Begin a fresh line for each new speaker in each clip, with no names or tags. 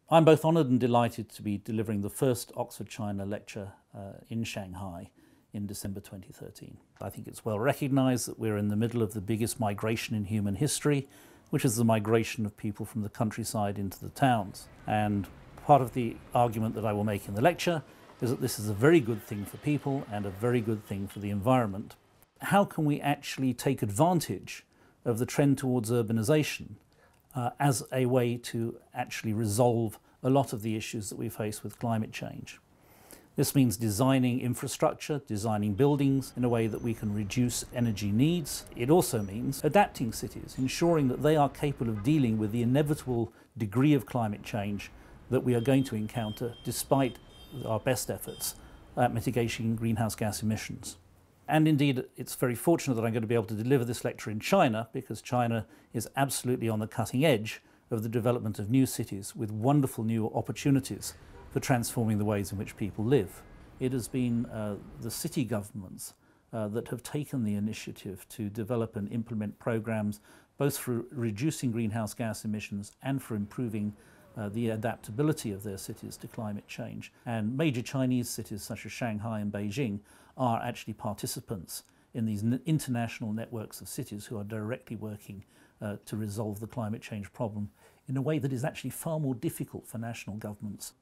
I'm both honoured and delighted to be delivering the first Oxford-China lecture in Shanghai in December 2013. I think it's well recognised that we're in the middle of the biggest migration in human history, which is the migration of people from the countryside into the towns. And part of the argument that I will make in the lecture is that this is a very good thing for people and a very good thing for the environment. How can we actually take advantage of the trend towards urbanisation as a way to actually resolve a lot of the issues that we face with climate change? This means designing infrastructure, designing buildings in a way that we can reduce energy needs. It also means adapting cities, ensuring that they are capable of dealing with the inevitable degree of climate change that we are going to encounter despite our best efforts at mitigating greenhouse gas emissions. And indeed, it's very fortunate that I'm going to be able to deliver this lecture in China, because China is absolutely on the cutting edge of the development of new cities with wonderful new opportunities for transforming the ways in which people live. It has been the city governments that have taken the initiative to develop and implement programs both for reducing greenhouse gas emissions and for improving the adaptability of their cities to climate change. And major Chinese cities such as Shanghai and Beijing are actually participants in these international networks of cities who are directly working to resolve the climate change problem in a way that is actually far more difficult for national governments.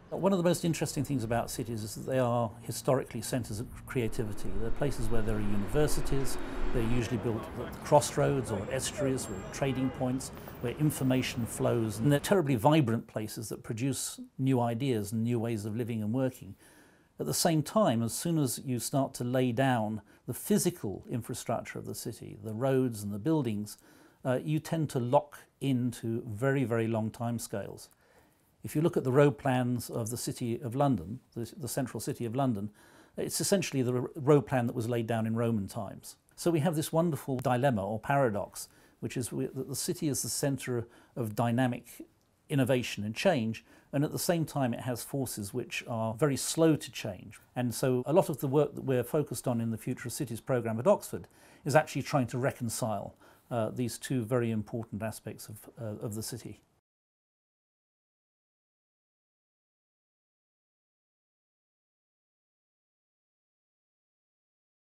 One of the most interesting things about cities is that they are historically centres of creativity. They're places where there are universities. They're usually built at crossroads or at estuaries or at trading points where information flows. And they're terribly vibrant places that produce new ideas and new ways of living and working. At the same time, as soon as you start to lay down the physical infrastructure of the city, the roads and the buildings, you tend to lock into very, very long timescales. If you look at the road plans of the City of London, the central city of London, it's essentially the road plan that was laid down in Roman times. So we have this wonderful dilemma or paradox, which is that the city is the centre of dynamic innovation and change, and at the same time it has forces which are very slow to change. And so a lot of the work that we're focused on in the Future of Cities programme at Oxford is actually trying to reconcile these two very important aspects of the city.